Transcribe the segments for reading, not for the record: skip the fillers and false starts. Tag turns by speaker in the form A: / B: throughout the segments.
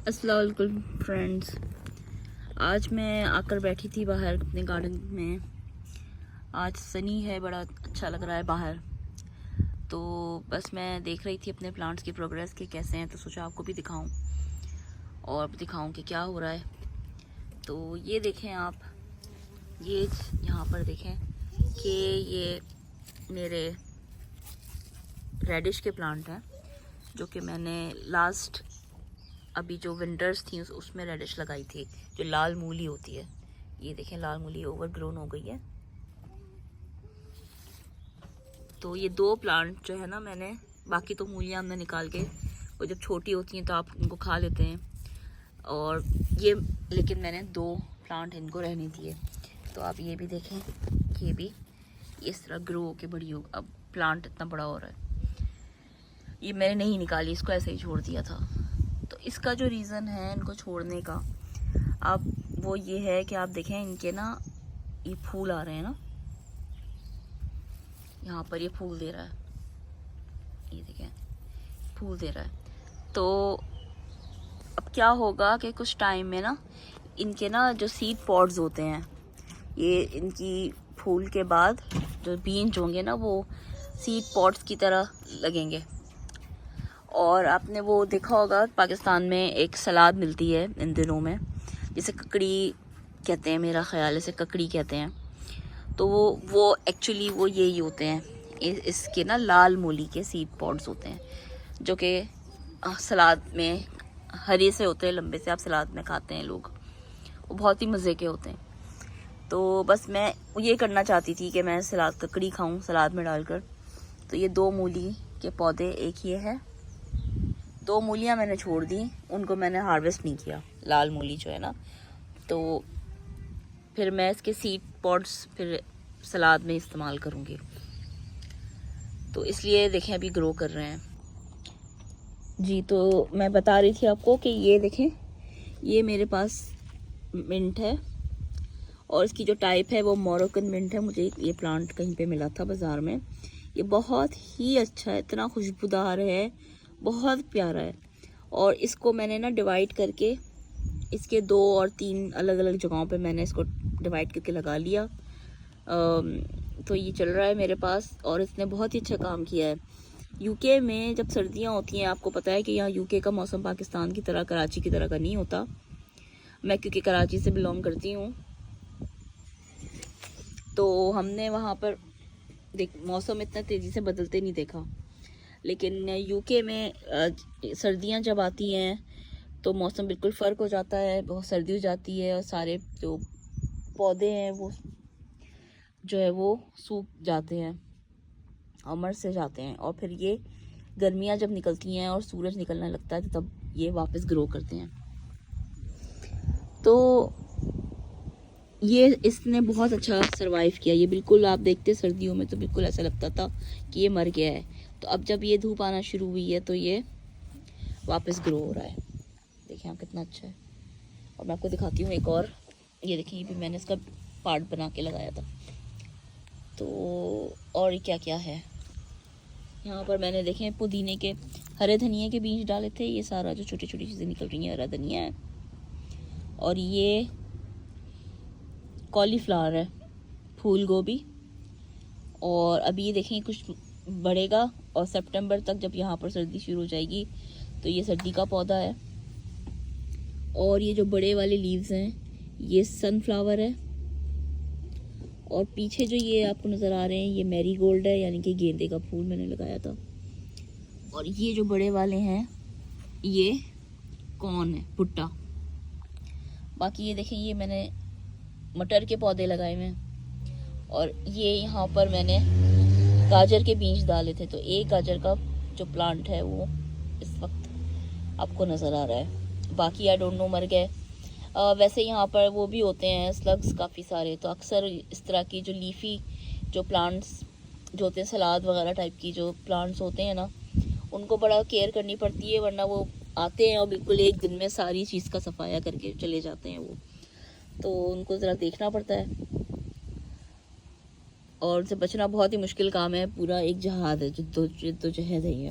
A: अस्सलाम वालेकुम फ्रेंड्स। आज मैं आकर बैठी थी बाहर अपने गार्डन में। आज सनी है, बड़ा अच्छा लग रहा है बाहर। तो बस मैं देख रही थी अपने प्लांट्स की प्रोग्रेस के कैसे हैं, तो सोचा आपको भी दिखाऊं और दिखाऊं कि क्या हो रहा है। तो ये देखें आप, ये यहाँ पर देखें कि ये मेरे रेडिश के प्लांट हैं जो कि मैंने लास्ट अभी जो विंटर्स थी उसमें रेडिश लगाई थी, जो लाल मूली होती है। ये देखें, लाल मूली ओवर ग्रोन हो गई है। तो ये दो प्लांट जो है ना, मैंने बाकी तो मूलियाँ हमने निकाल के, वो जब छोटी होती हैं तो आप इनको खा लेते हैं, और ये लेकिन मैंने दो प्लांट इनको रहने दिए। तो आप ये भी देखें कि ये भी इस तरह ग्रो होके बड़ी हो, अब प्लांट इतना बड़ा हो रहा है। ये मैंने नहीं निकाली, इसको ऐसे ही छोड़ दिया था। तो इसका जो रीज़न है इनको छोड़ने का, अब वो ये है कि आप देखें इनके ना ये फूल आ रहे हैं ना, यहाँ पर ये फूल दे रहा है, ये देखें फूल दे रहा है। तो अब क्या होगा कि कुछ टाइम में ना इनके ना जो सीड पॉड्स होते हैं, ये इनकी फूल के बाद जो बीज होंगे ना, वो सीड पॉड्स की तरह लगेंगे। और आपने वो देखा होगा पाकिस्तान में एक सलाद मिलती है इन दिनों में, जिसे ककड़ी कहते हैं, मेरा ख्याल से ककड़ी कहते हैं। तो वो एक्चुअली वो यही होते हैं, इसके ना लाल मूली के सीड पॉड्स होते हैं, जो कि सलाद में हरे से होते हैं, लंबे से, आप सलाद में खाते हैं लोग, वो बहुत ही मज़े के होते हैं। तो बस मैं ये करना चाहती थी कि मैं सलाद ककड़ी खाऊं सलाद में डालकर। तो ये दो मूली के पौधे, एक ये है, दो मूलियाँ मैंने छोड़ दी, उनको मैंने हार्वेस्ट नहीं किया, लाल मूली जो है ना। तो फिर मैं इसके सीड पॉड्स फिर सलाद में इस्तेमाल करूँगी। तो इसलिए देखें अभी ग्रो कर रहे हैं जी। तो मैं बता रही थी आपको कि ये देखें, ये मेरे पास मिंट है, और इसकी जो टाइप है वो मोरक्कन मिंट है। मुझे ये प्लांट कहीं पे मिला था बाज़ार में। ये बहुत ही अच्छा है, इतना खुशबूदार है, बहुत प्यारा है। और इसको मैंने ना डिवाइड करके, इसके 2 और 3 अलग अलग जगहों पे मैंने इसको डिवाइड करके लगा लिया। तो ये चल रहा है मेरे पास, और इसने बहुत ही अच्छा काम किया है। यूके में जब सर्दियां होती हैं, आपको पता है कि यहाँ यूके का मौसम पाकिस्तान की तरह, कराची की तरह का नहीं होता। मैं क्योंकि कराची से बिलोंग करती हूँ, तो हमने वहाँ पर मौसम इतना तेज़ी से बदलते नहीं देखा। लेकिन यूके में सर्दियाँ जब आती हैं तो मौसम बिल्कुल फ़र्क हो जाता है, बहुत सर्दी हो जाती है, और सारे जो पौधे हैं वो जो है वो सूख जाते हैं और मर से जाते हैं। और फिर ये गर्मियाँ जब निकलती हैं और सूरज निकलने लगता है, तो तब ये वापस ग्रो करते हैं। तो ये इसने बहुत अच्छा सरवाइव किया। ये बिल्कुल आप देखते सर्दियों में तो बिल्कुल ऐसा लगता था कि ये मर गया है। तो अब जब ये धूप आना शुरू हुई है तो ये वापस ग्रो हो रहा है। देखिए आप, कितना अच्छा है। और मैं आपको दिखाती हूँ एक और, ये देखिए, ये भी मैंने इसका पार्ट बना के लगाया था। तो और क्या क्या है यहाँ पर, मैंने देखे पुदीने के, हरे धनिया के बीज डाले थे। ये सारा जो छोटी छोटी चीज़ें निकल रही हैं, हरा धनिया है। और ये कॉलीफ्लावर है, फूल गोभी। और अभी ये देखें कुछ बढ़ेगा, और सितंबर तक जब यहाँ पर सर्दी शुरू हो जाएगी तो ये सर्दी का पौधा है। और ये जो बड़े वाले लीव्स हैं, ये सनफ्लावर है। और पीछे जो ये आपको नज़र आ रहे हैं, ये मैरीगोल्ड है, यानी कि गेंदे का फूल मैंने लगाया था। और ये जो बड़े वाले हैं, ये कॉर्न है, भुट्टा। बाकी ये देखें, ये मैंने मटर के पौधे लगाए हुए हैं। और ये यहाँ पर मैंने गाजर के बीज डाले थे। तो एक गाजर का जो प्लांट है वो इस वक्त आपको नज़र आ रहा है, बाकी आई डोंट नो मर गए। वैसे यहाँ पर वो भी होते हैं स्लग्स काफ़ी सारे। तो अक्सर इस तरह की जो लीफी जो प्लांट्स जो होते हैं, सलाद वगैरह टाइप की जो प्लांट्स होते हैं ना, उनको बड़ा केयर करनी पड़ती है, वरना वो आते हैं और बिल्कुल एक दिन में सारी चीज़ का सफाया करके चले जाते हैं वो। तो उनको ज़रा देखना पड़ता है, और उनसे बचना बहुत ही मुश्किल काम है। पूरा एक जहाद है, जद्दोजहद है ये।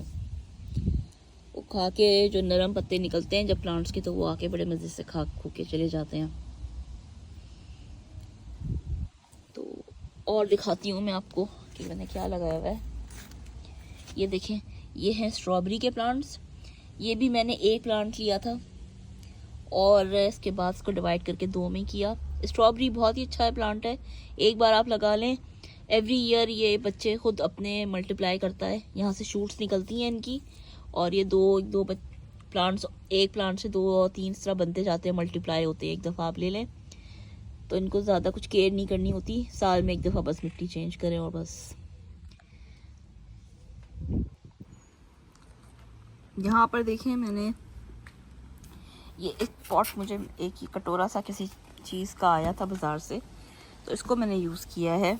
A: वो खा के जो नरम पत्ते निकलते हैं जब प्लांट्स के, तो वो आके बड़े मज़े से खा खू के चले जाते हैं। तो और दिखाती हूँ मैं आपको कि मैंने क्या लगाया हुआ है। ये देखें, ये हैं स्ट्रॉबेरी के प्लांट्स। ये भी मैंने एक प्लांट लिया था और इसके बाद इसको डिवाइड करके 2 में किया। स्ट्रॉबेरी बहुत ही अच्छा प्लांट है, एक बार आप लगा लें, एवरी ईयर ये बच्चे खुद अपने मल्टीप्लाई करता है। यहाँ से शूट्स निकलती हैं इनकी, और ये दो प्लांट्स, एक प्लांट से 2 और 3 इस तरह बनते जाते हैं, मल्टीप्लाई होते हैं। एक दफ़ा आप ले लें तो इनको ज़्यादा कुछ केयर नहीं करनी होती, साल में एक दफ़ा बस मिट्टी चेंज करें और बस। यहाँ पर देखें, मैंने ये एक पॉट, मुझे एक ही कटोरा सा किसी चीज़ का आया था बाज़ार से, तो इसको मैंने यूज़ किया है।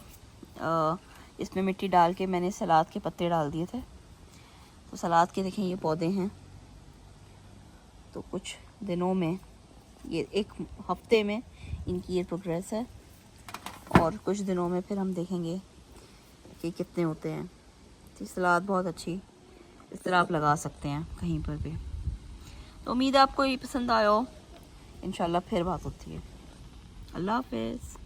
A: इसमें मिट्टी डाल के मैंने सलाद के पत्ते डाल दिए थे। तो सलाद के देखें ये पौधे हैं, तो कुछ दिनों में, ये 1 हफ्ते में इनकी ये प्रोग्रेस है, और कुछ दिनों में फिर हम देखेंगे कि कितने होते हैं। तो सलाद बहुत अच्छी, इस तरह आप लगा सकते हैं कहीं पर भी। तो उम्मीद है आपको ये पसंद आया हो। इंशाल्लाह फिर बात होती है। अल्लाह हाफ़िज़।